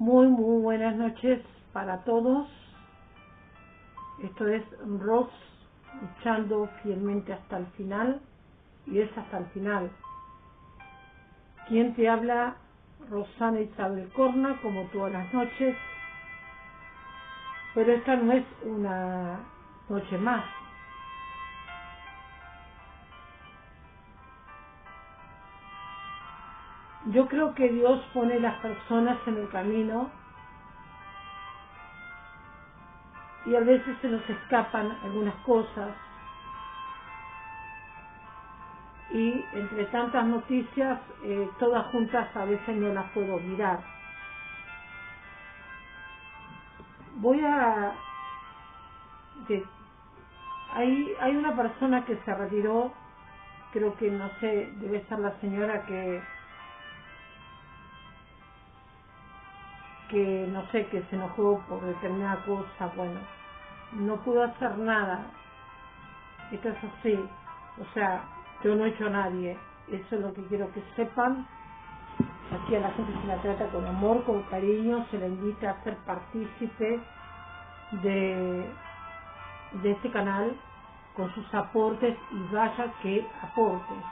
Muy buenas noches para todos. Esto es Ros, luchando fielmente hasta el final, y es hasta el final. Quien te habla, Rosana Isabel Corna, como todas las noches, pero esta no es una noche más. Yo creo que Dios pone las personas en el camino y a veces se nos escapan algunas cosas, y entre tantas noticias, todas juntas a veces no las puedo mirar. Hay una persona que se retiró, creo que no sé, debe ser la señora que no sé, que se enojó por determinada cosa. Bueno, no pudo hacer nada. Esto es así. O sea, yo no he hecho a nadie. Eso es lo que quiero que sepan. Aquí a la gente se la trata con amor, con cariño, se la invita a ser partícipe de este canal con sus aportes, y vaya que aportes.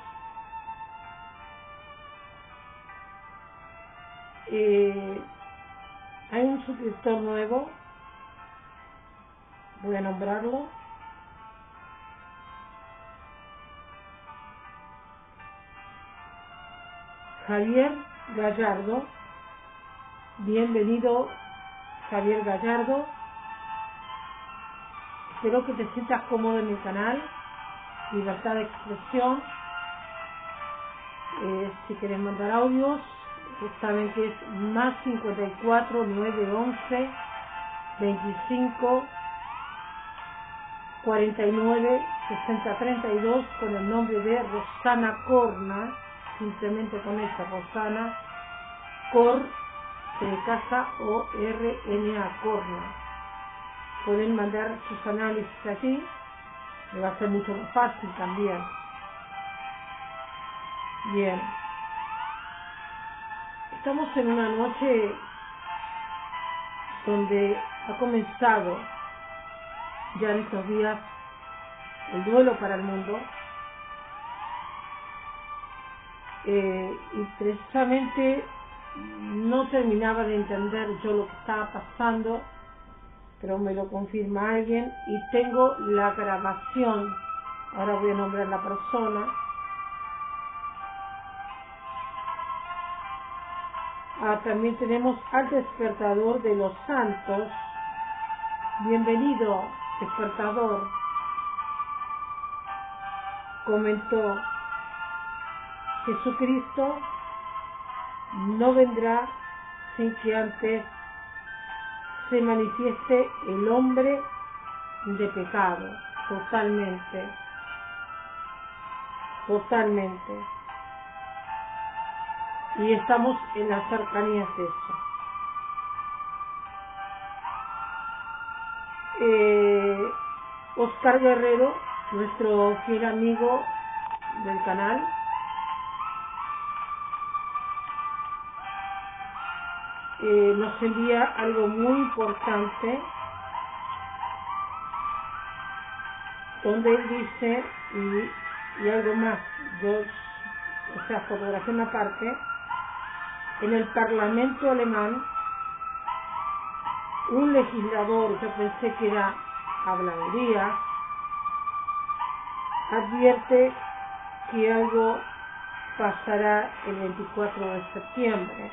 Hay un suscriptor nuevo, voy a nombrarlo. Javier Gallardo. Bienvenido, Javier Gallardo. Espero que te sientas cómodo en mi canal. Libertad de expresión. Si querés mandar audios, saben que es más 54 911 25 49 60 32 con el nombre de Rosana Corna, simplemente con esa, Rosana Cor de casa O-R-N-A, Corna. Pueden mandar sus análisis allí, me va a ser mucho más fácil también. Bien, estamos en una noche donde ha comenzado ya en estos días el duelo para el mundo, y precisamente no terminaba de entender yo lo que estaba pasando, pero me lo confirma alguien y tengo la grabación. Ahora voy a nombrar la persona. También tenemos al despertador de los santos. Bienvenido, despertador. Comentó: Jesucristo no vendrá sin que antes se manifieste el hombre de pecado. Totalmente. Y estamos en las cercanías de eso. Oscar Guerrero, nuestro fiel amigo del canal, nos envía algo muy importante, donde él dice, y algo más, fotografía una parte, en el Parlamento alemán, un legislador, yo pensé que era habladuría, advierte que algo pasará el 24 de septiembre.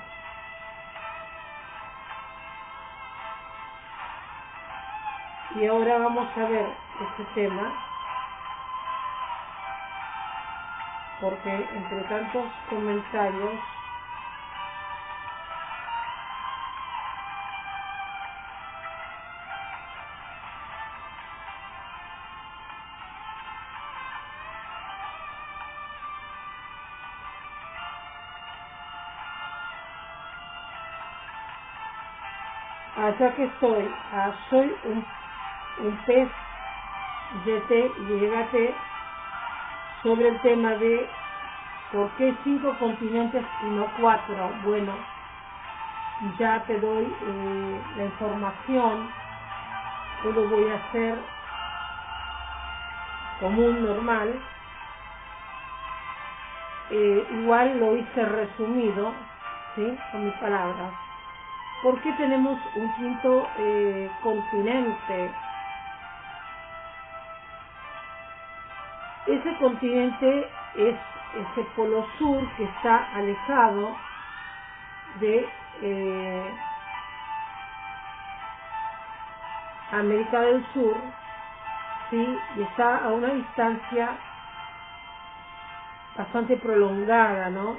Y ahora vamos a ver este tema, porque entre tantos comentarios ya que soy un pez YT sobre el tema de por qué 5 continentes y no 4. Bueno, ya te doy la información. Yo lo voy a hacer común, normal. Igual lo hice resumido, ¿sí? Con mis palabras. ¿Por qué tenemos un quinto continente? Ese continente es ese polo sur que está alejado de América del Sur, ¿sí? Y está a una distancia bastante prolongada, ¿no?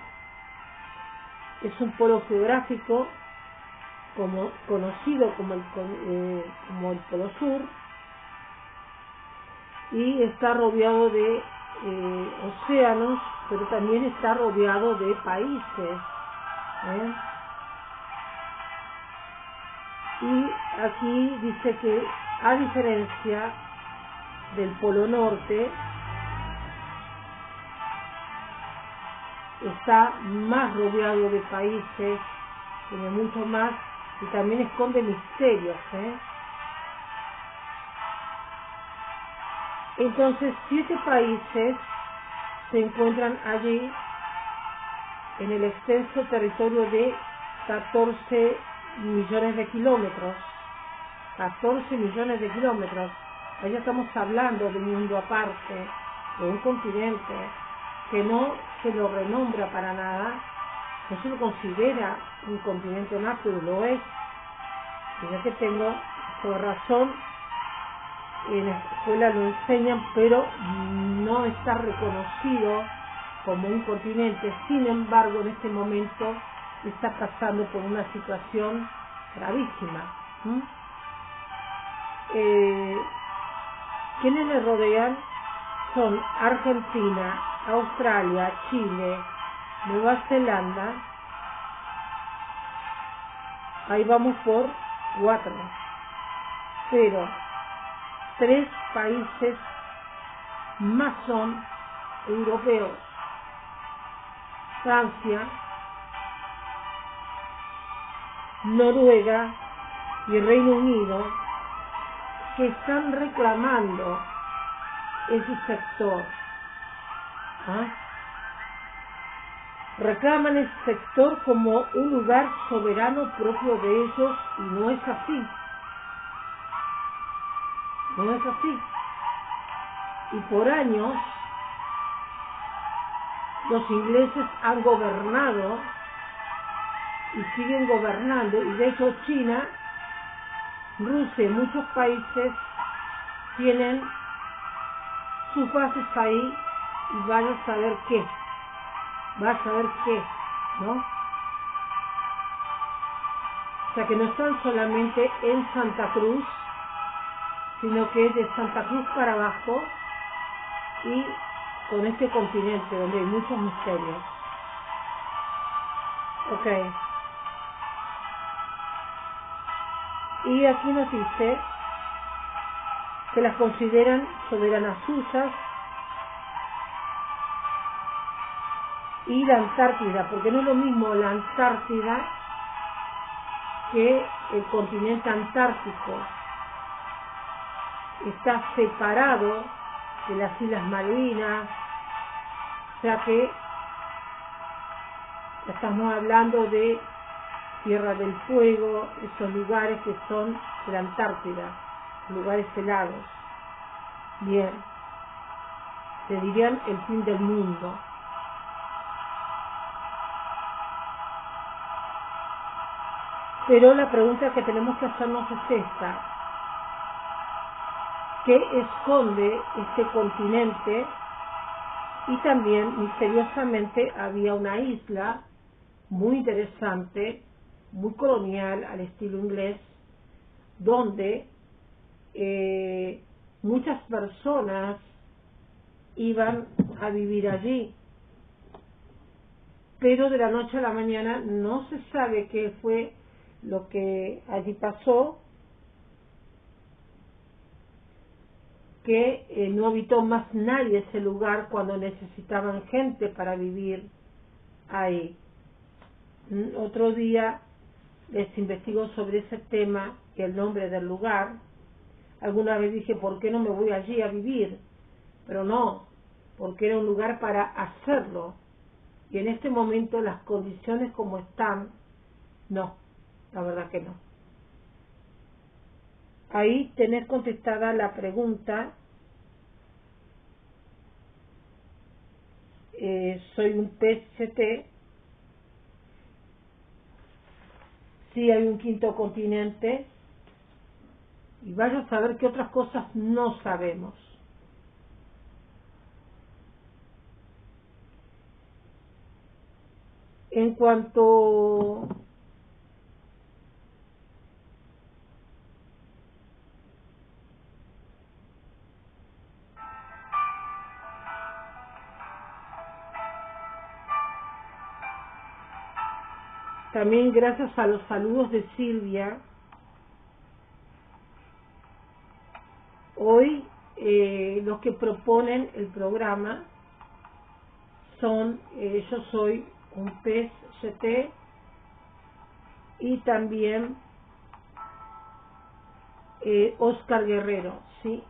Es un polo geográfico conocido como el polo sur, y está rodeado de océanos, pero también está rodeado de países, ¿eh? Y aquí dice que, a diferencia del polo norte, está más rodeado de países, tiene mucho más, y también esconde misterios, ¿eh? Entonces 7 países se encuentran allí en el extenso territorio de 14 millones de kilómetros. 14 millones de kilómetros. Allá estamos hablando de un mundo aparte, de un continente que no se lo renombra para nada, no se lo considera un continente más, pero lo es. Y ya que tengo por razón, en la escuela lo enseñan, pero no está reconocido como un continente. Sin embargo, en este momento está pasando por una situación gravísima. ¿Quiénes le rodean? Son Argentina, Australia, Chile, Nueva Zelanda. Ahí vamos por 4, pero 3 países más son europeos: Francia, Noruega y Reino Unido, que están reclamando ese sector. Reclaman ese sector como un lugar soberano propio de ellos, y no es así. No es así. Y por años los ingleses han gobernado y siguen gobernando, y de hecho China, Rusia y muchos países tienen sus bases ahí, y van a saber qué, ¿no? O sea que no están solamente en Santa Cruz, sino que es de Santa Cruz para abajo, y con este continente donde hay muchos misterios. Ok. Y aquí nos dice que las consideran soberanas suyas, y la Antártida, porque no es lo mismo la Antártida que el continente antártico. Está separado de las Islas Malvinas, o sea que estamos hablando de Tierra del Fuego, esos lugares que son de la Antártida, lugares helados. Bien, se dirían el fin del mundo. Pero la pregunta que tenemos que hacernos es esta: ¿qué esconde este continente? Y también, misteriosamente, había una isla muy interesante, muy colonial, al estilo inglés, donde muchas personas iban a vivir allí, pero de la noche a la mañana no se sabe qué fue lo que allí pasó, que no habitó más nadie ese lugar cuando necesitaban gente para vivir ahí. Otro día les investigo sobre ese tema y el nombre del lugar. Alguna vez dije, ¿por qué no me voy allí a vivir? Pero no, porque era un lugar para hacerlo. Y en este momento las condiciones como están, no, la verdad que no. Ahí tenés contestada la pregunta. Soy un PCT. Sí hay un quinto continente. Y vaya a saber qué otras cosas no sabemos. En cuanto también gracias a los saludos de Silvia, hoy los que proponen el programa son yo soy un PCT y también Oscar Guerrero, ¿sí?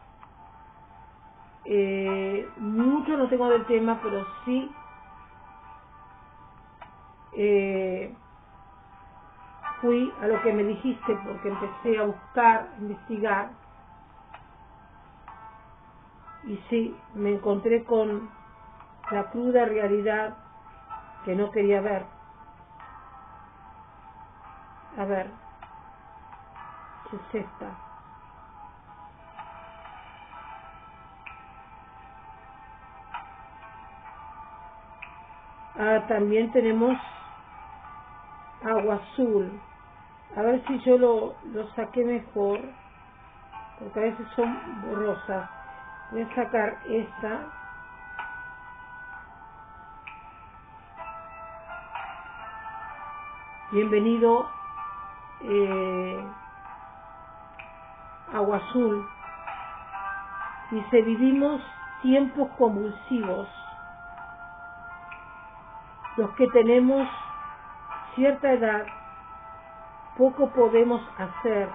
Mucho no tengo del tema, pero sí fui a lo que me dijiste porque empecé a buscar, a investigar y sí, me encontré con la cruda realidad que no quería ver. A ver, ¿qué es esta? También tenemos agua azul. A ver si yo lo saqué mejor, porque a veces son borrosas. Voy a sacar esta. Bienvenido, agua azul. Dice, vivimos tiempos convulsivos. Los que tenemos cierta edad, poco podemos hacer.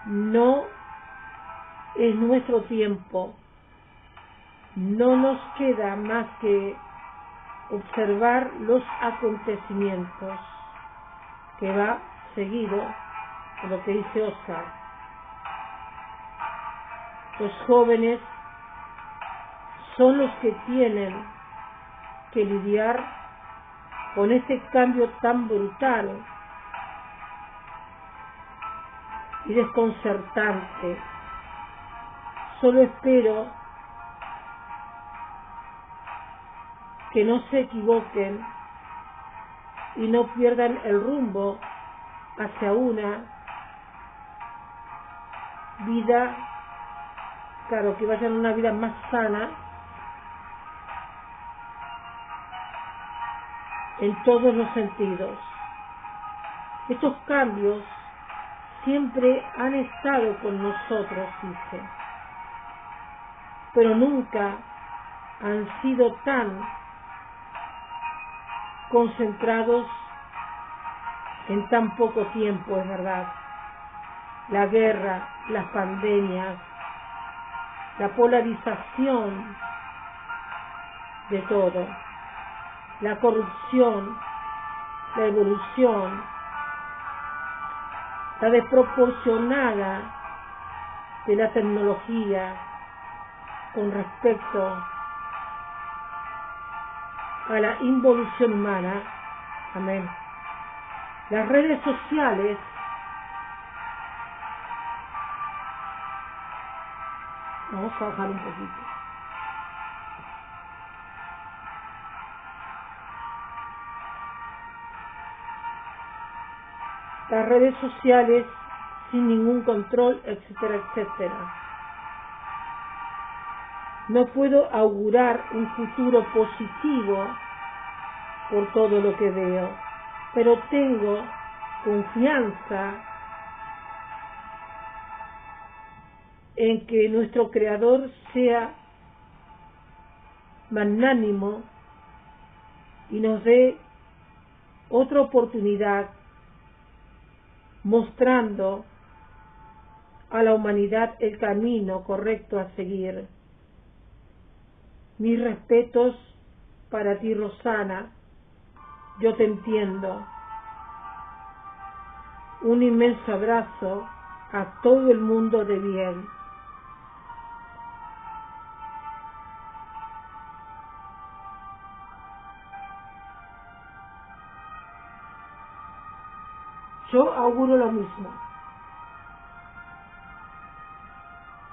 No es nuestro tiempo. No nos queda más que observar los acontecimientos, que va seguido con lo que dice Oscar. Los jóvenes son los que tienen que lidiar con este cambio tan brutal y desconcertante. Solo espero que no se equivoquen y no pierdan el rumbo hacia una vida, claro, que vayan a una vida más sana en todos los sentidos. Estos cambios siempre han estado con nosotros, dice, pero nunca han sido tan concentrados en tan poco tiempo, es verdad. La guerra, las pandemias, la polarización de todo, la corrupción, la evolución, la desproporcionada de la tecnología con respecto a la involución humana. Amén. Las redes sociales vamos a bajar un poquito. Las redes sociales sin ningún control, etcétera, etcétera. No puedo augurar un futuro positivo por todo lo que veo, pero tengo confianza en que nuestro Creador sea magnánimo y nos dé otra oportunidad mostrando a la humanidad el camino correcto a seguir. Mis respetos para ti, Rosana, yo te entiendo. Un inmenso abrazo a todo el mundo de bien. Yo auguro lo mismo.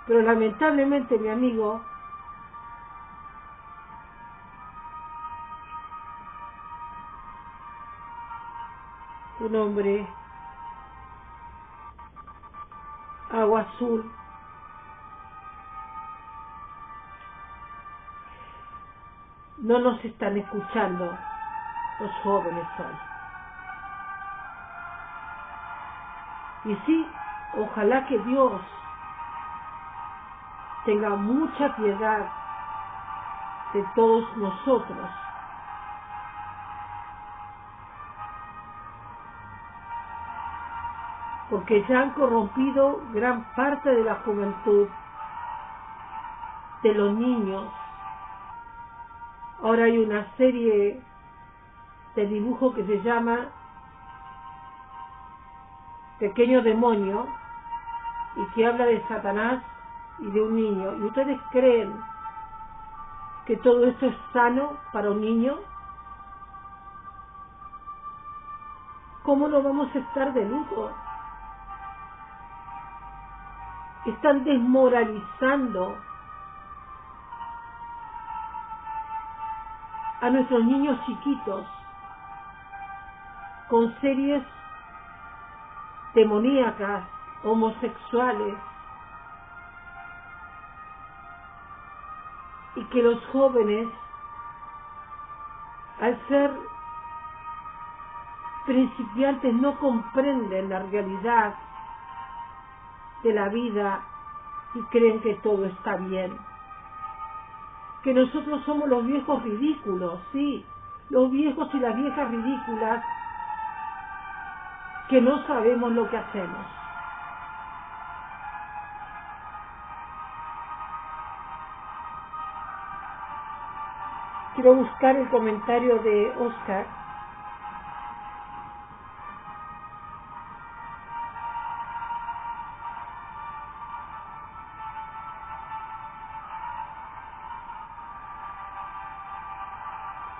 Pero lamentablemente, mi amigo, tu nombre, Agua Azul, no nos están escuchando los jóvenes hoy. Y sí, ojalá que Dios tenga mucha piedad de todos nosotros, porque ya han corrompido gran parte de la juventud, de los niños. Ahora hay una serie de dibujo que se llama Pequeño Demonio y que habla de Satanás y de un niño. ¿Y ustedes creen que todo esto es sano para un niño? ¿Cómo no vamos a estar de luto? Están desmoralizando a nuestros niños chiquitos con series demoníacas, homosexuales, y que los jóvenes, al ser principiantes, no comprenden la realidad de la vida y creen que todo está bien. Que nosotros somos los viejos ridículos, sí, los viejos y las viejas ridículas que no sabemos lo que hacemos. Quiero buscar el comentario de Oscar.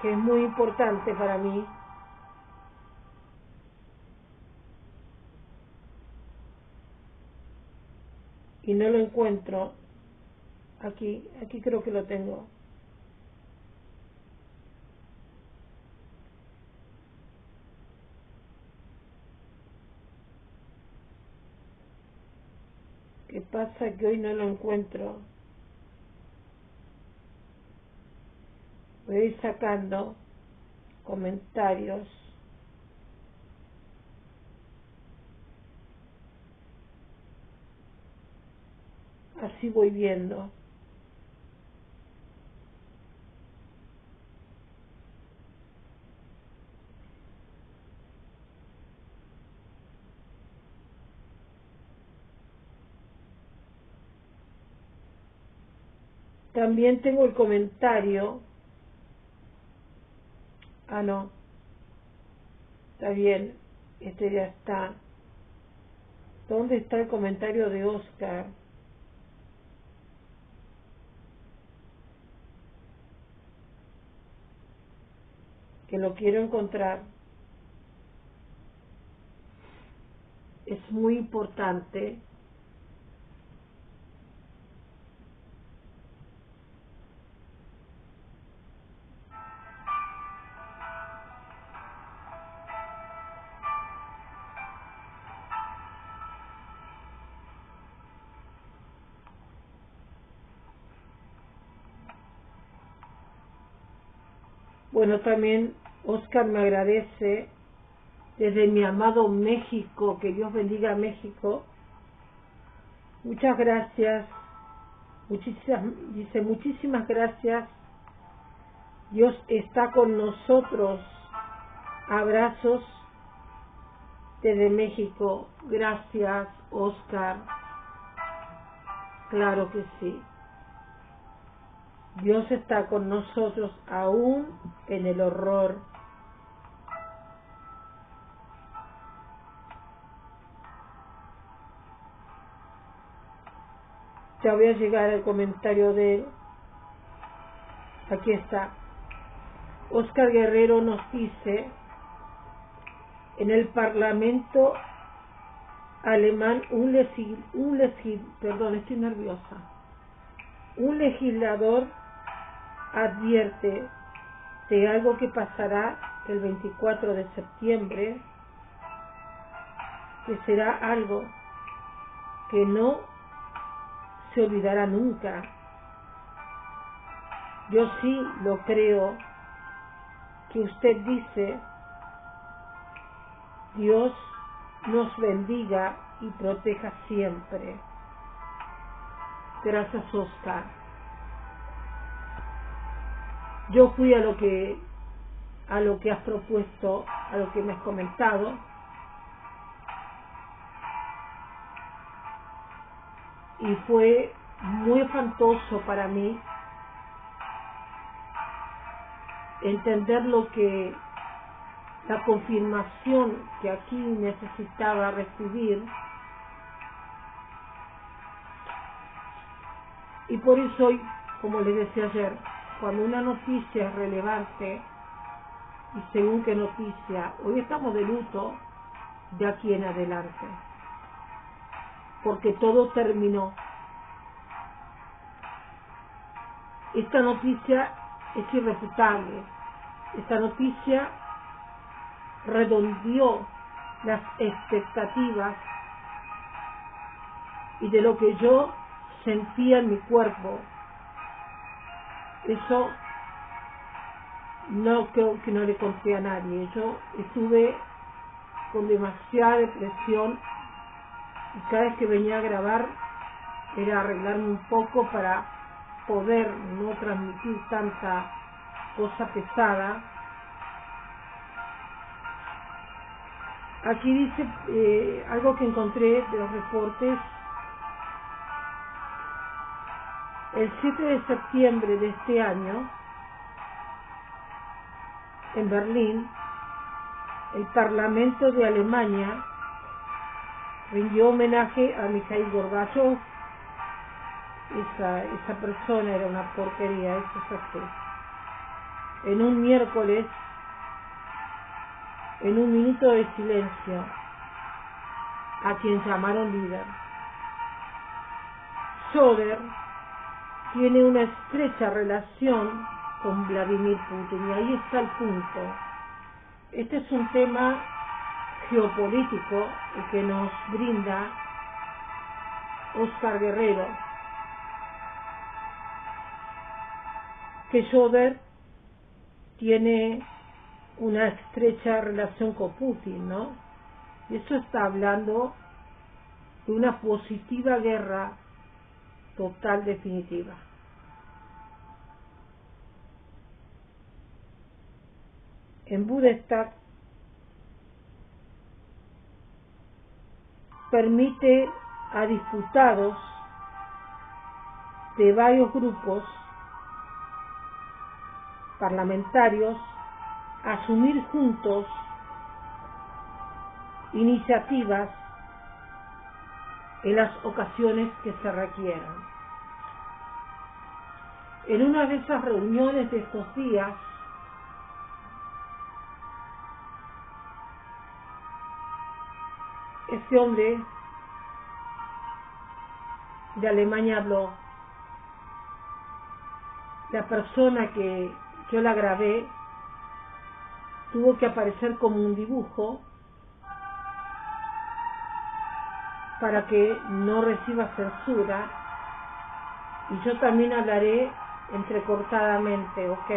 Que es muy importante para mí. Y no lo encuentro. Aquí creo que lo tengo. ¿Qué pasa? Que hoy no lo encuentro. Voy a ir sacando comentarios. Así voy viendo. También tengo el comentario. Ah, no. Está bien. Este ya está. ¿Dónde está el comentario de Oscar? Que lo quiero encontrar. Es muy importante Bueno, también Oscar me agradece desde mi amado México, que Dios bendiga a México. Muchas gracias. Dice muchísimas gracias. Dios está con nosotros. Abrazos desde México. Gracias, Oscar. Claro que sí. Dios está con nosotros aún en el horror. Ya voy a llegar al comentario de él. Aquí está. Oscar Guerrero nos dice: en el Parlamento alemán un legislador advierte de algo que pasará el 24 de septiembre, que será algo que no se olvidará nunca. Yo sí lo creo, que usted dice. Dios nos bendiga y proteja siempre. Gracias, Oscar. Yo fui a lo que has propuesto, a lo que me has comentado, y fue muy espantoso para mí entender la confirmación que aquí necesitaba recibir, y por eso hoy, como les decía ayer, cuando una noticia es relevante, y según qué noticia, hoy estamos de luto de aquí en adelante, porque todo terminó. Esta noticia es irrefutable. Esta noticia redondeó las expectativas y de lo que yo sentía en mi cuerpo. Eso no creo que no le conté a nadie. Yo estuve con demasiada depresión y cada vez que venía a grabar era arreglarme un poco para poder no transmitir tanta cosa pesada. Aquí dice algo que encontré de los reportes. El 7 de septiembre de este año, en Berlín, el Parlamento de Alemania rindió homenaje a Mikhail Gorbachev. Esa persona era una porquería, eso es así. En un miércoles, en un minuto de silencio, a quien llamaron líder. Söder tiene una estrecha relación con Vladimir Putin, y ahí está el punto. Este es un tema geopolítico el que nos brinda Oscar Guerrero, que Söder tiene una estrecha relación con Putin, ¿no? Y eso está hablando de una positiva guerra total, definitiva. En Bundestag permite a diputados de varios grupos parlamentarios asumir juntos iniciativas en las ocasiones que se requieran. En una de esas reuniones de estos días, este hombre de Alemania habló. La persona que yo la grabé tuvo que aparecer como un dibujo para que no reciba censura, y yo también hablaré entrecortadamente, ¿ok?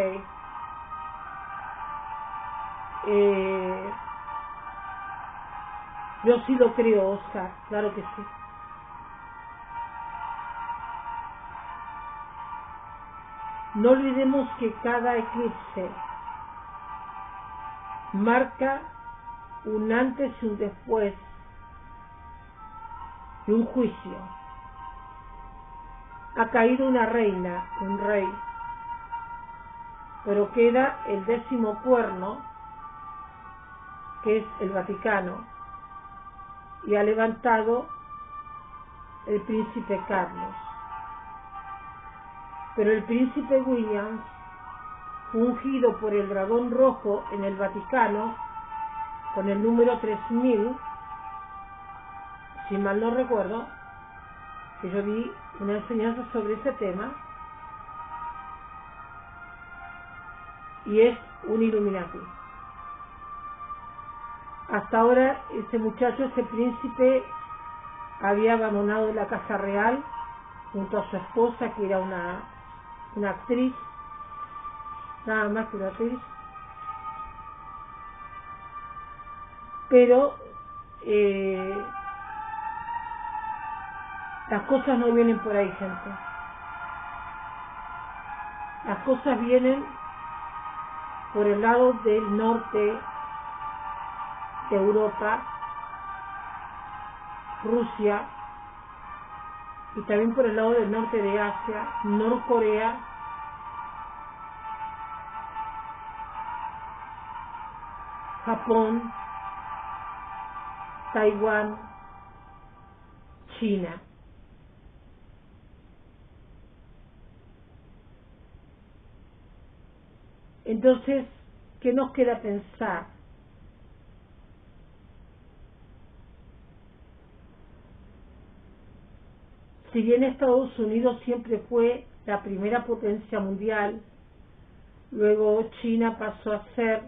Yo sí lo creo, Oscar, claro que sí. No olvidemos que cada eclipse marca un antes y un después de un juicio. Ha caído una reina, un rey, pero queda el 10º cuerno, que es el Vaticano, y ha levantado el príncipe Carlos. Pero el príncipe William, ungido por el dragón rojo en el Vaticano, con el número 3000, si mal no recuerdo, que yo vi una enseñanza sobre ese tema, y es un Illuminati. Hasta ahora ese muchacho, ese príncipe, había abandonado la casa real junto a su esposa, que era una actriz, nada más que una actriz, pero las cosas no vienen por ahí, gente. Las cosas vienen por el lado del norte de Europa, Rusia, y también por el lado del norte de Asia, Norcorea, Japón, Taiwán, China. Entonces, ¿qué nos queda pensar? Si bien Estados Unidos siempre fue la primera potencia mundial, luego China pasó a ser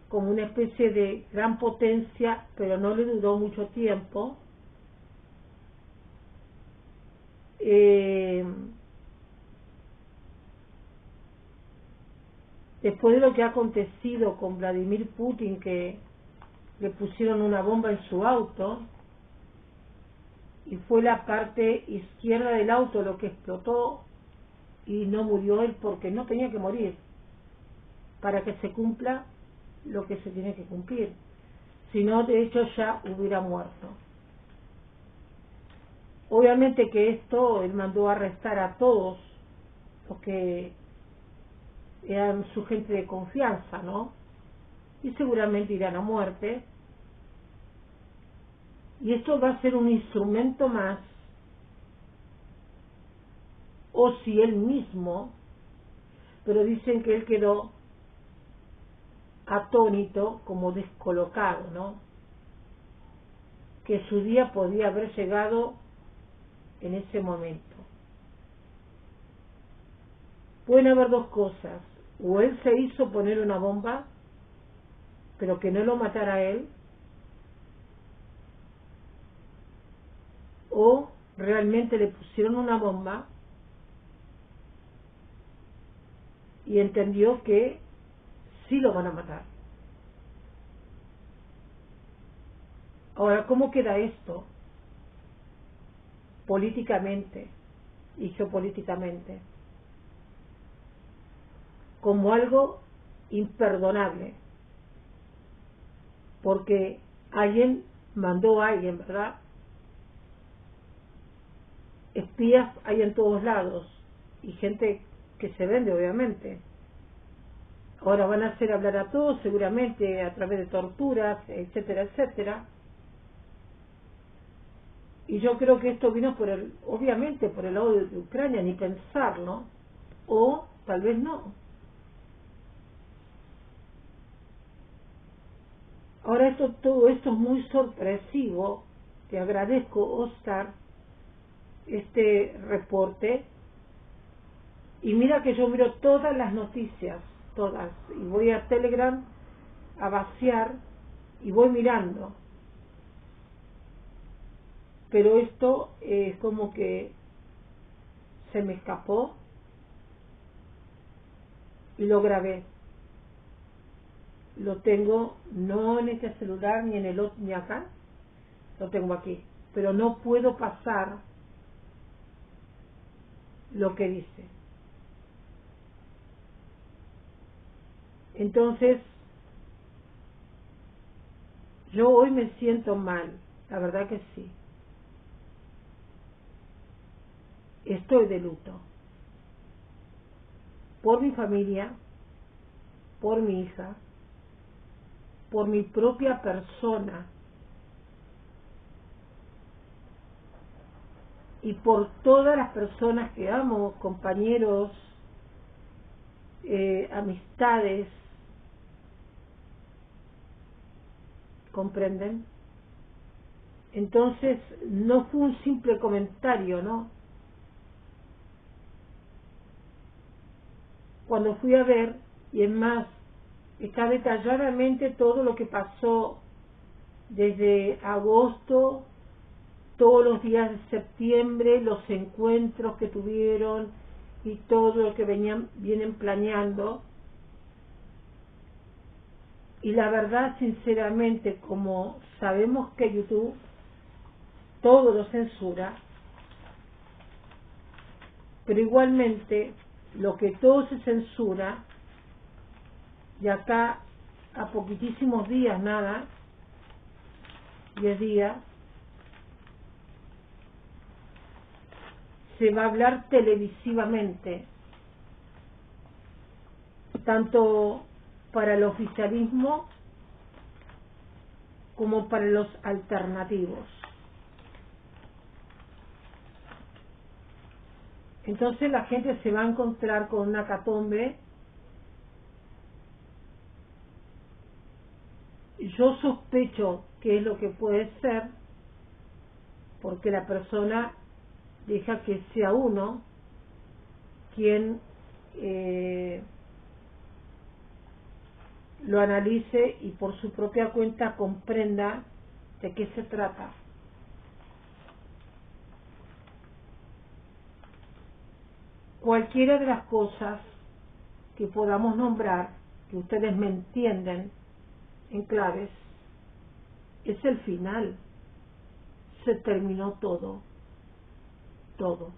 como una especie de gran potencia, pero no le duró mucho tiempo. Después de lo que ha acontecido con Vladimir Putin, que le pusieron una bomba en su auto, y fue la parte izquierda del auto lo que explotó, y no murió él porque no tenía que morir, para que se cumpla lo que se tiene que cumplir. Si no, de hecho ya hubiera muerto. Obviamente que esto él mandó a arrestar a todos los que eran su gente de confianza, ¿no? Y seguramente irán a muerte. Y esto va a ser un instrumento más, o si él mismo, pero dicen que él quedó atónito, como descolocado, ¿no? Que su día podía haber llegado en ese momento. Pueden haber dos cosas: o él se hizo poner una bomba, pero que no lo matara a él, o realmente le pusieron una bomba y entendió que sí lo van a matar. Ahora, ¿cómo queda esto políticamente y geopolíticamente? Como algo imperdonable, porque alguien mandó a alguien, ¿verdad? Espías hay en todos lados, y gente que se vende, obviamente. Ahora van a hacer hablar a todos, seguramente a través de torturas, etcétera, etcétera. Y yo creo que esto vino obviamente por el lado de Ucrania, ni pensarlo, o tal vez no. Ahora todo esto es muy sorpresivo. Te agradezco, Oscar, este reporte. Y mira que yo miro todas las noticias, todas, y voy a Telegram a vaciar y voy mirando. Pero esto es como que se me escapó y lo grabé. Lo tengo no en este celular ni en el otro ni acá, lo tengo aquí, pero no puedo pasar lo que dice. Entonces Yo hoy me siento mal, la verdad que sí. Estoy de luto. Por mi familia, por mi hija, por mi propia persona y por todas las personas que amo, compañeros, amistades, ¿comprenden? Entonces no fue un simple comentario, ¿no? Cuando fui a ver, y es más, está detalladamente todo lo que pasó desde agosto, todos los días de septiembre, los encuentros que tuvieron y todo lo que vienen planeando. Y la verdad, sinceramente, como sabemos que YouTube todo lo censura, pero igualmente lo que todo se censura, de acá a poquitísimos días, nada, 10 días, se va a hablar televisivamente, tanto para el oficialismo como para los alternativos. Entonces la gente se va a encontrar con una catombe. Yo sospecho que es lo que puede ser, porque la persona deja que sea uno quien lo analice y por su propia cuenta comprenda de qué se trata. Cualquiera de las cosas que podamos nombrar, que ustedes me entienden en claves, es el final. Se terminó todo. Todo.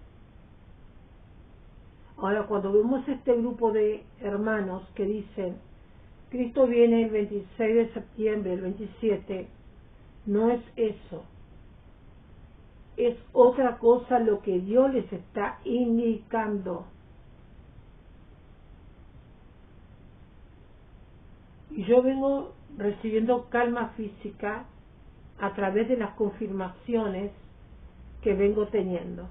Ahora, cuando vemos este grupo de hermanos que dicen Cristo viene el 26 de septiembre, el 27, no es eso. Es otra cosa lo que Dios les está indicando. Y yo vengo recibiendo calma física a través de las confirmaciones que vengo teniendo.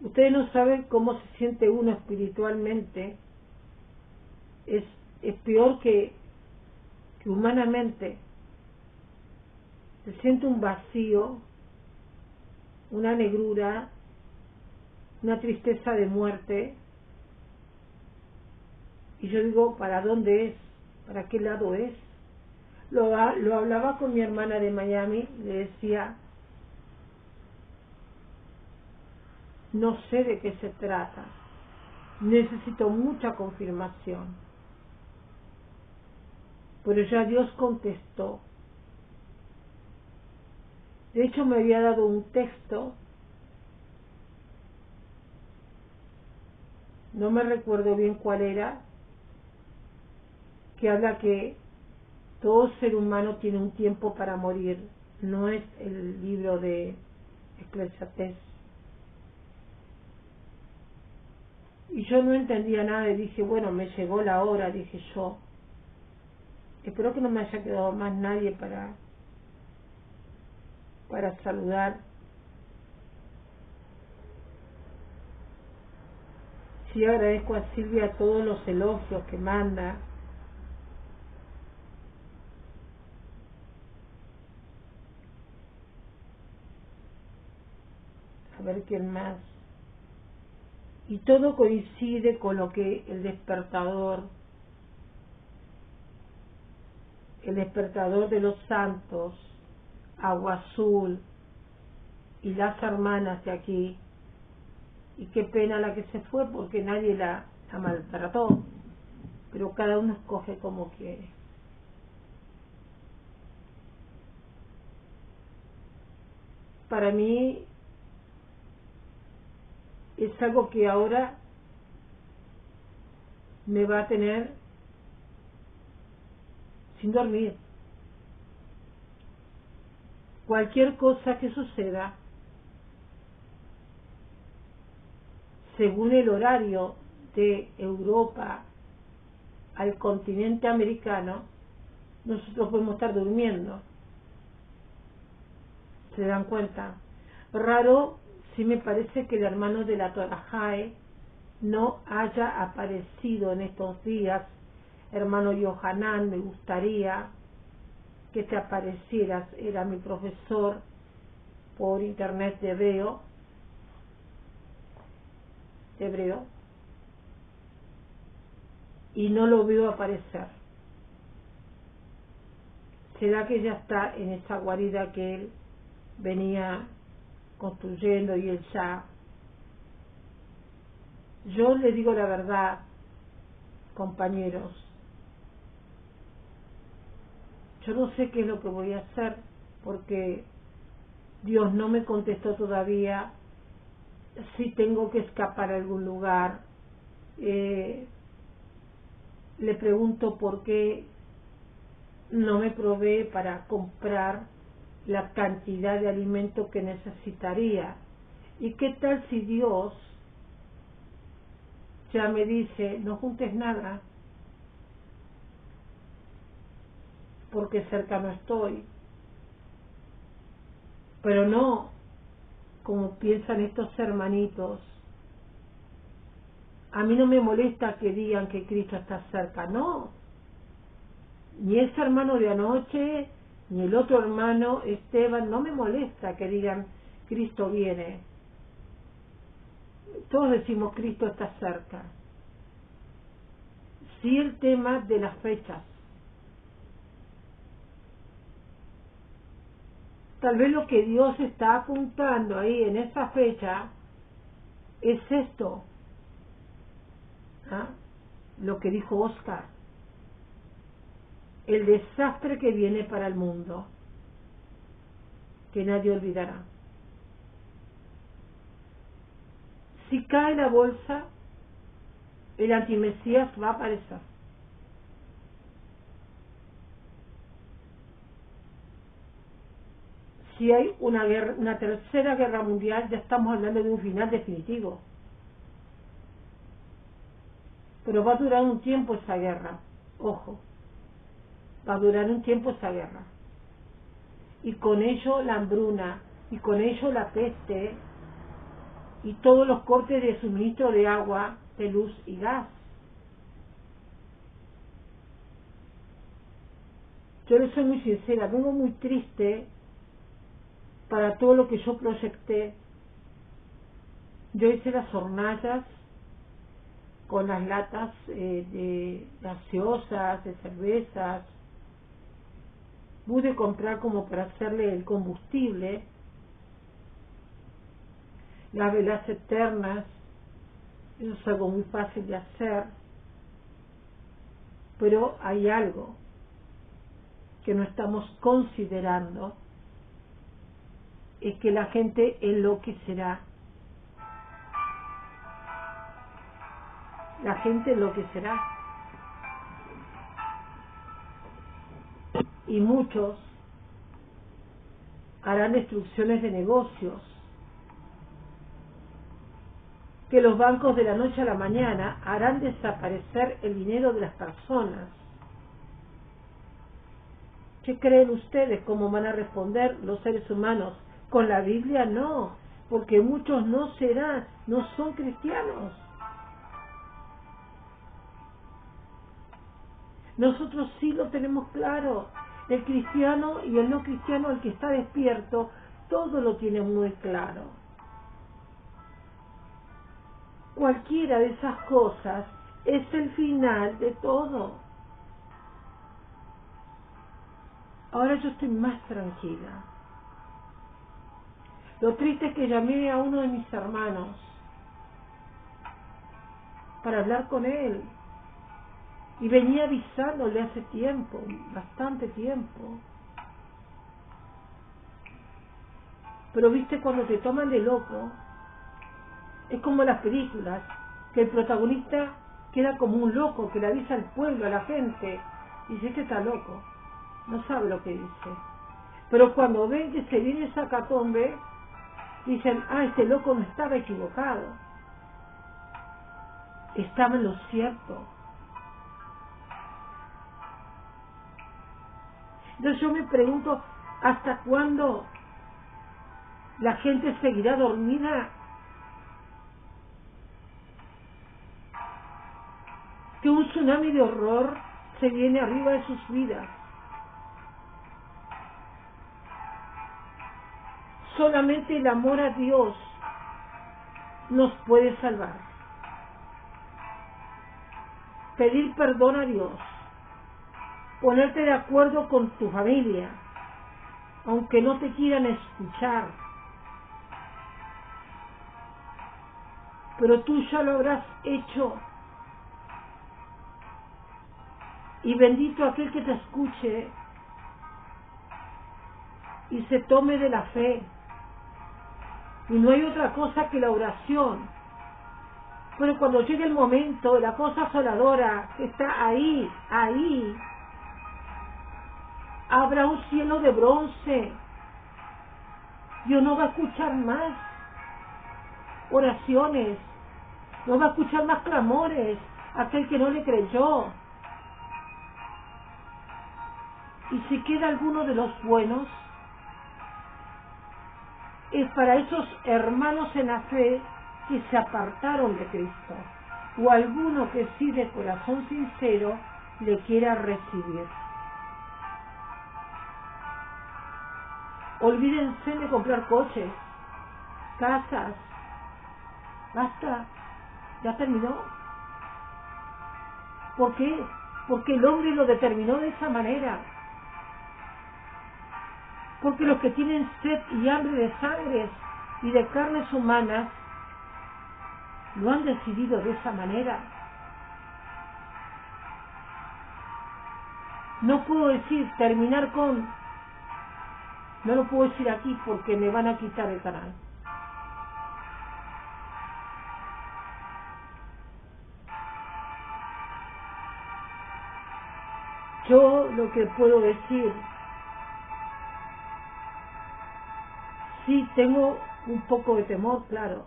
Ustedes no saben cómo se siente uno espiritualmente. Es peor que humanamente. Se siente un vacío, una negrura, una tristeza de muerte. Y yo digo, ¿para dónde es? ¿Para qué lado es? Lo hablaba con mi hermana de Miami, le decía, no sé de qué se trata, necesito mucha confirmación. Pero ya Dios contestó. De hecho me había dado un texto, no me recuerdo bien cuál era, que habla que todo ser humano tiene un tiempo para morir. No es el libro de Eclesiastés. Y yo no entendía nada y dije, bueno, me llegó la hora, dije yo. Espero que no me haya quedado más nadie para saludar. Sí, agradezco a Silvia todos los elogios que manda. A ver quién más. Y todo coincide con lo que el despertador de los santos, Agua Azul y las hermanas de aquí. Y qué pena la que se fue porque nadie la maltrató, pero cada uno escoge como quiere. Para mí es algo que ahora me va a tener sin dormir. Cualquier cosa que suceda, según el horario de Europa al continente americano, nosotros podemos estar durmiendo. ¿Se dan cuenta? Raro, sí me parece que el hermano de la Torajae no haya aparecido en estos días. Hermano Yohanan, me gustaría que te aparecieras. Era mi profesor por internet de hebreo, y no lo veo aparecer. ¿Será que ya está en esa guarida que él venía construyendo y él ya? Yo le digo la verdad, compañeros, yo no sé qué es lo que voy a hacer, porque Dios no me contestó todavía si tengo que escapar a algún lugar. Le pregunto por qué no me provee para comprar la cantidad de alimento que necesitaría. ¿Y qué tal si Dios ya me dice, no juntes nada, porque cerca no estoy? Pero no como piensan estos hermanitos. A mí no me molesta que digan que Cristo está cerca, no. Ni ese hermano de anoche, ni el otro hermano Esteban, no me molesta que digan Cristo viene. Todos decimos Cristo está cerca. Sí, el tema de las fechas. Tal vez lo que Dios está apuntando ahí en esa fecha es esto, ¿ah? Lo que dijo Oscar, el desastre que viene para el mundo, que nadie olvidará. Si cae la bolsa, el antimesías va a aparecer. Si hay una tercera guerra mundial, ya estamos hablando de un final definitivo. Pero va a durar un tiempo esa guerra, ojo, va a durar un tiempo esa guerra. Y con ello la hambruna, y con ello la peste, y todos los cortes de suministro de agua, de luz y gas. Yo les soy muy sincera, vengo muy triste para todo lo que yo proyecté. Yo hice las hornallas con las latas de gaseosas, de cervezas. Pude comprar como para hacerle el combustible, las velas eternas. Eso es algo muy fácil de hacer, pero hay algo que no estamos considerando, es que la gente enloquecerá. La gente enloquecerá. Y muchos harán destrucciones de negocios, que los bancos de la noche a la mañana harán desaparecer el dinero de las personas. ¿Qué creen ustedes? ¿Cómo van a responder los seres humanos? Con la Biblia no, porque muchos no son cristianos. Nosotros sí lo tenemos claro. El cristiano y el no cristiano, el que está despierto, todo lo tiene muy claro. Cualquiera de esas cosas es el final de todo. Ahora yo estoy más tranquila. Lo triste es que llamé a uno de mis hermanos para hablar con él. Y venía avisándole hace tiempo, bastante tiempo. Pero viste, cuando te toman de loco, es como las películas, que el protagonista queda como un loco, que le avisa al pueblo, a la gente, y dice, este está loco. no sabe lo que dice. Pero cuando ven que se viene esa catombe, dicen, este loco no estaba equivocado, estaba en lo cierto. Entonces yo me pregunto, ¿hasta cuándo la gente seguirá dormida? Que un tsunami de horror se viene arriba de sus vidas. Solamente el amor a Dios nos puede salvar. Pedir perdón a Dios, ponerte de acuerdo con tu familia, aunque no te quieran escuchar, pero tú ya lo habrás hecho. Y bendito aquel que te escuche y se tome de la fe. Y no hay otra cosa que la oración. Pero cuando llegue el momento, la cosa asoladora que está ahí, habrá un cielo de bronce. Dios no va a escuchar más oraciones, no va a escuchar más clamores, aquel que no le creyó. Y si queda alguno de los buenos, es para esos hermanos en la fe que se apartaron de Cristo, o alguno que sí de corazón sincero le quiera recibir. Olvídense de comprar coches, casas, basta, ya terminó. ¿Por qué? Porque el hombre lo determinó de esa manera. Porque los que tienen sed y hambre de sangre y de carnes humanas lo han decidido de esa manera. No puedo decir terminar con, no lo puedo decir aquí porque me van a quitar el canal. Yo lo que puedo decir, sí tengo un poco de temor, claro.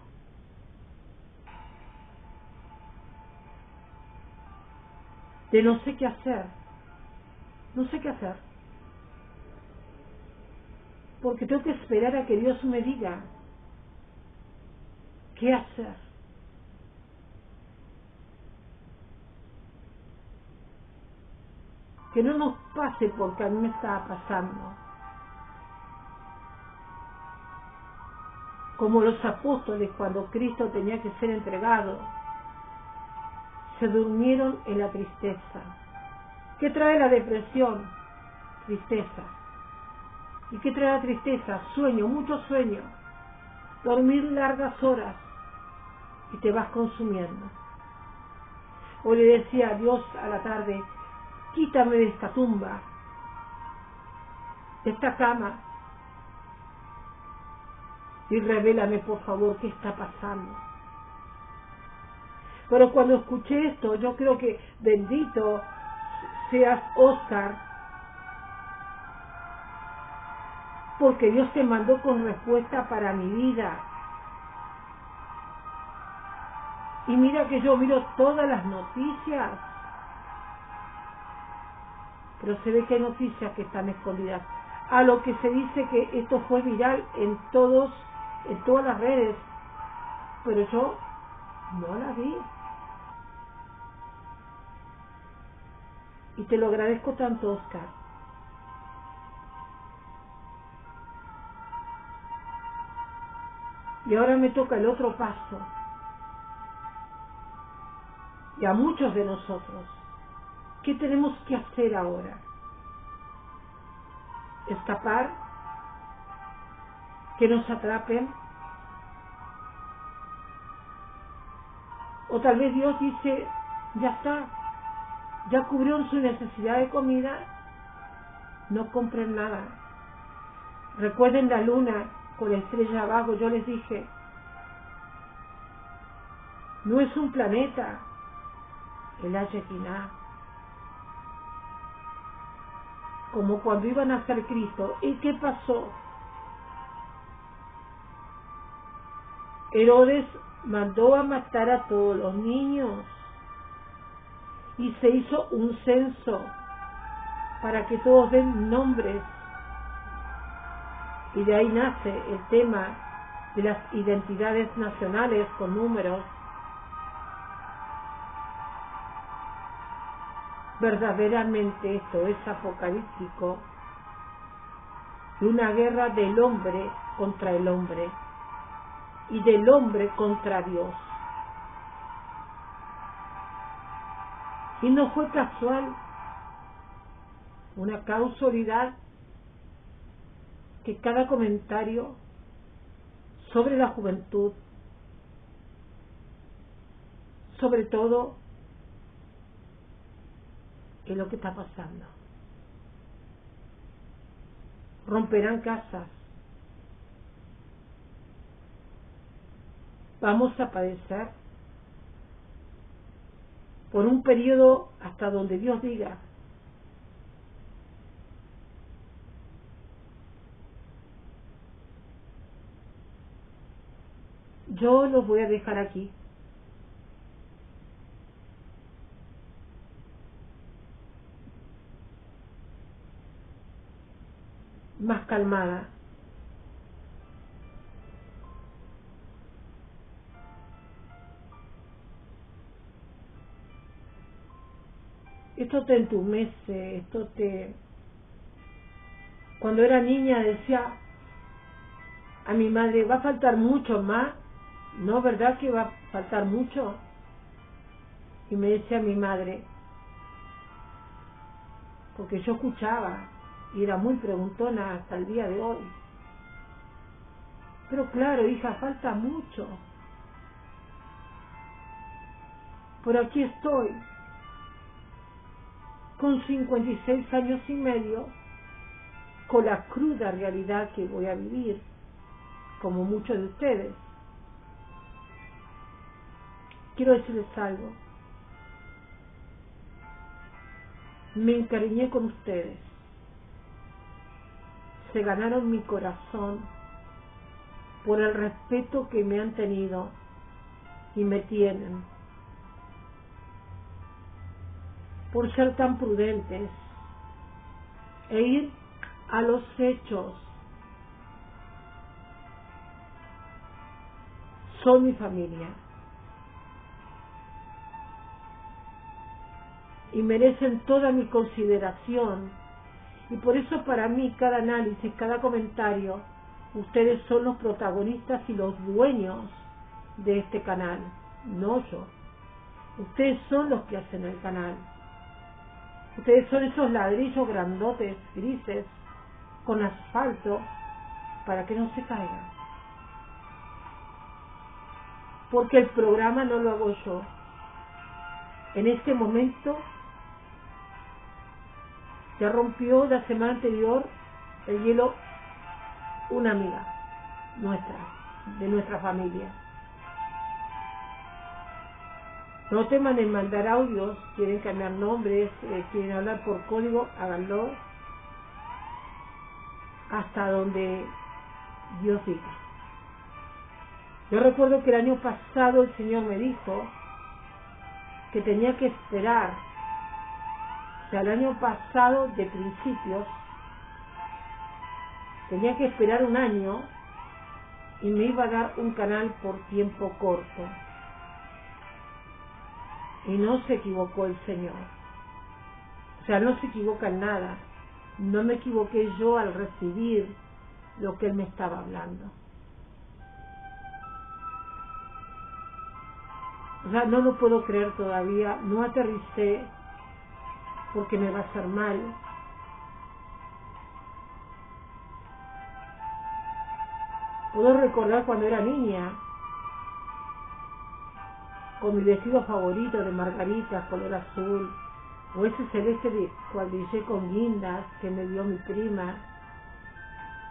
De no sé qué hacer. No sé qué hacer. Porque tengo que esperar a que Dios me diga qué hacer. Que no nos pase porque a mí me estaba pasando. Como los apóstoles cuando Cristo tenía que ser entregado, se durmieron en la tristeza. ¿Qué trae la depresión? Tristeza. ¿Y qué trae la tristeza? Sueño, mucho sueño. Dormir largas horas y te vas consumiendo. O le decía a Dios a la tarde, quítame de esta tumba, de esta cama, y revélame por favor qué está pasando. Pero cuando escuché esto, yo creo que bendito seas Oscar, porque Dios te mandó con respuesta para mi vida. Y mira que yo miro todas las noticias, pero se ve que hay noticias que están escondidas. A lo que se dice que esto fue viral en todas las redes, pero yo no la vi. Y te lo agradezco tanto, Oscar. Y ahora me toca el otro paso. Y a muchos de nosotros, ¿qué tenemos que hacer ahora? ¿Escapar? ¿Que nos atrapen? O tal vez Dios dice, ya está, ya cubrió su necesidad de comida, no compren nada. Recuerden la luna con la estrella abajo, yo les dije, no es un planeta, el Ayetina. como cuando iban a ser Cristo. ¿Y qué pasó? Herodes mandó a matar a todos los niños y se hizo un censo para que todos den nombres, y de ahí nace el tema de las identidades nacionales con números. Verdaderamente esto es apocalíptico, de una guerra del hombre contra el hombre y del hombre contra Dios. Y no fue casual, una causalidad, que cada comentario sobre la juventud, sobre todo, es lo que está pasando. Romperán casas. Vamos a padecer por un periodo hasta donde Dios diga. Yo los voy a dejar aquí. Más calmada. Esto te entumece, Cuando era niña decía a mi madre, ¿va a faltar mucho más? ¿No, verdad que va a faltar mucho? Y me decía mi madre, porque yo escuchaba y era muy preguntona hasta el día de hoy. Pero claro, hija, falta mucho. Por aquí estoy, con 56 años y medio, con la cruda realidad que voy a vivir, como muchos de ustedes. Quiero decirles algo. Me encariñé con ustedes. Se ganaron mi corazón por el respeto que me han tenido y me tienen, por ser tan prudentes e ir a los hechos. Son mi familia y merecen toda mi consideración, y por eso para mí cada análisis, cada comentario, ustedes son los protagonistas y los dueños de este canal, no yo. Ustedes son los que hacen el canal. Ustedes son esos ladrillos grandotes, grises, con asfalto, para que no se caigan. Porque el programa no lo hago yo. En este momento ya rompió la semana anterior el hielo una amiga nuestra, de nuestra familia. No teman en mandar audios, quieren cambiar nombres, quieren hablar por código, háganlo hasta donde Dios diga. Yo recuerdo que el año pasado el Señor me dijo que tenía que esperar, o sea, el año pasado de principios, tenía que esperar un año y me iba a dar un canal por tiempo corto. Y no se equivocó el Señor. O sea, no se equivoca en nada. No me equivoqué yo al recibir lo que Él me estaba hablando. O sea, no lo puedo creer todavía. No aterricé porque me va a hacer mal. Puedo recordar cuando era niña, con mi vestido favorito de margaritas, color azul, o ese celeste de cuadrillé con guindas que me dio mi prima,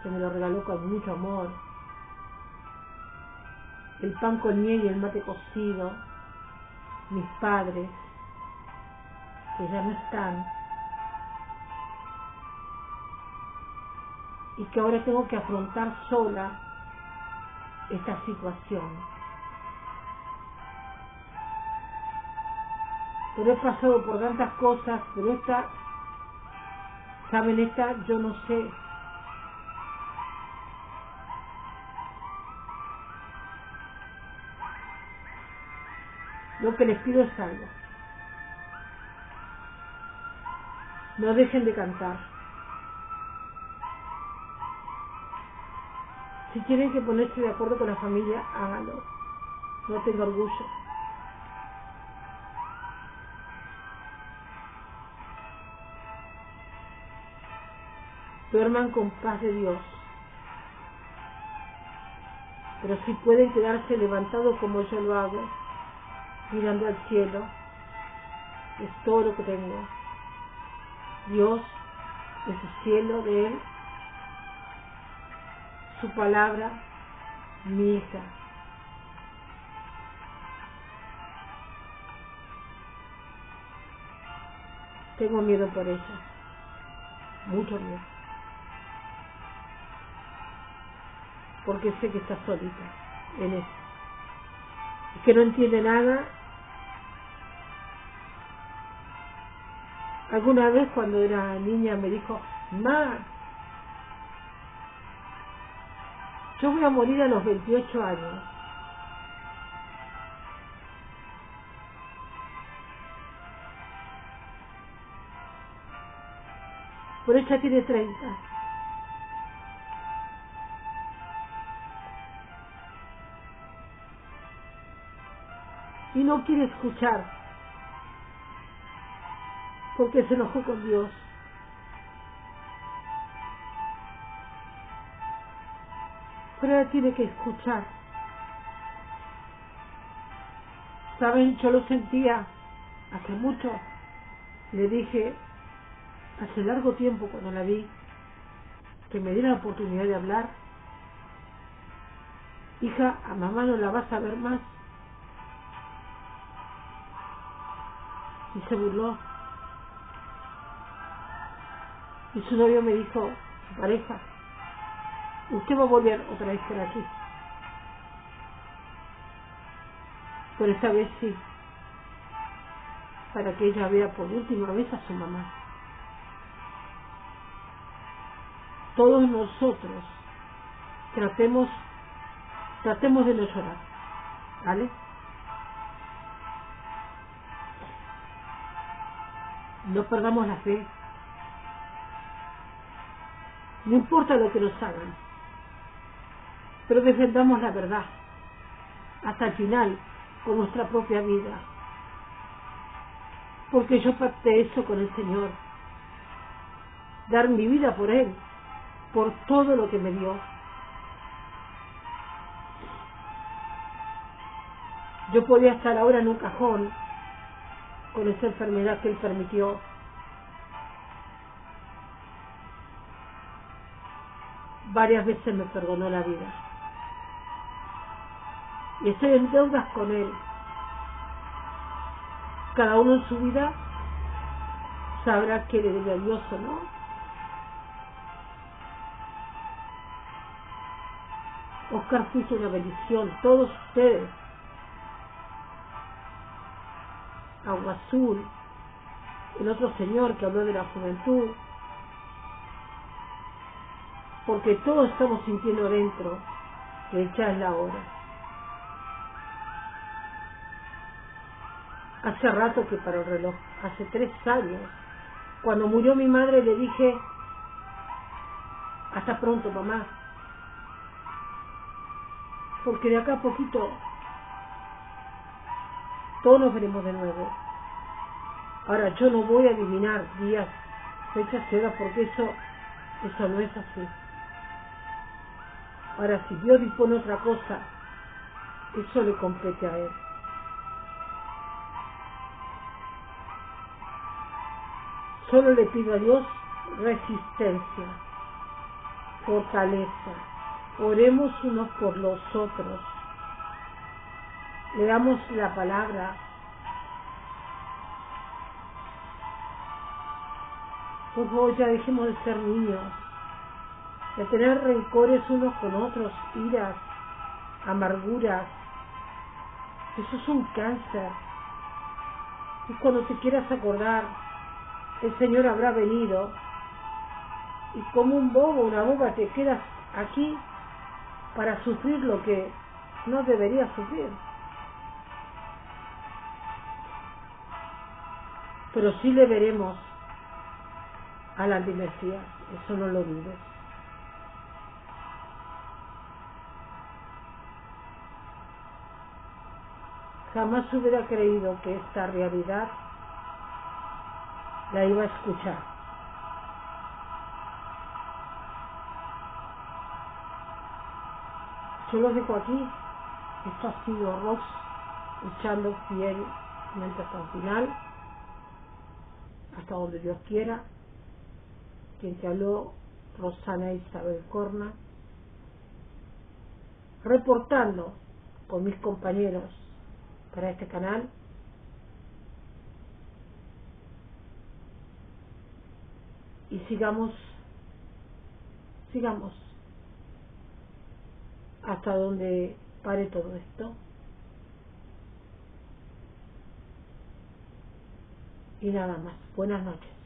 que me lo regaló con mucho amor, el pan con miel y el mate cocido, mis padres, que ya no están, y que ahora tengo que afrontar sola esta situación. Pero he pasado por tantas cosas, pero ¿saben? Yo no sé. Lo que les pido es algo. No dejen de cantar. Si tienen que ponerse de acuerdo con la familia, háganlo. No tengo orgullo. Duerman con paz de Dios. Pero si pueden quedarse levantados como yo lo hago, mirando al cielo, es todo lo que tengo. Dios, ese cielo de Él, su palabra, mi hija. Tengo miedo por ella, mucho miedo, porque sé que está solita en eso, y que no entiende nada. Alguna vez cuando era niña me dijo: "Ma, yo voy a morir a los 28 años. Pero ella tiene 30. Y no quiere escuchar, porque se enojó con Dios. Pero ella tiene que escuchar. ¿Saben? Yo lo sentía hace mucho. Le dije hace largo tiempo, cuando la vi, que me diera la oportunidad de hablar: hija, a mamá no la vas a ver más. Y se burló. Y su novio me dijo, su pareja: usted va a volver otra vez por aquí. Pero esta vez sí, para que ella vea por última vez a su mamá. Todos nosotros tratemos de no llorar, ¿vale? No perdamos la fe. No importa lo que nos hagan, pero defendamos la verdad hasta el final, con nuestra propia vida, porque yo pacté eso con el Señor, dar mi vida por Él, por todo lo que me dio. Yo podía estar ahora en un cajón con esa enfermedad que Él permitió. Varias veces me perdonó la vida. Y estoy en deudas con Él. Cada uno en su vida sabrá qué le debe a Dios o no. Oscar fuiste una bendición, todos ustedes. Agua Azul, el otro señor que habló de la juventud, porque todos estamos sintiendo dentro que ya es la hora. Hace rato que paró el reloj, hace 3 años. Cuando murió mi madre le dije: hasta pronto, mamá, porque de acá a poquito todos nos veremos de nuevo. Ahora, yo no voy a adivinar días, fechas y horas, porque eso no es así. Ahora, si Dios dispone otra cosa, eso le compete a Él. Solo le pido a Dios resistencia, fortaleza. Oremos unos por los otros. Leamos la palabra. Por favor, ya dejemos de ser niños. de tener rencores unos con otros, iras, amarguras. Eso es un cáncer. Y cuando te quieras acordar, el Señor habrá venido y como un bobo, una boba, te quedas aquí para sufrir lo que no deberías sufrir. Pero sí le veremos al antimesías, eso no lo dudes. Jamás hubiera creído que esta realidad la iba a escuchar. Yo lo dejo aquí. Esto ha sido Rox luchando fielmente hasta el final, hasta donde Dios quiera. Quien te habló, Rosana Isabel Corna, reportando con mis compañeros para este canal. Y sigamos hasta donde pare todo esto. Y nada más. Buenas noches.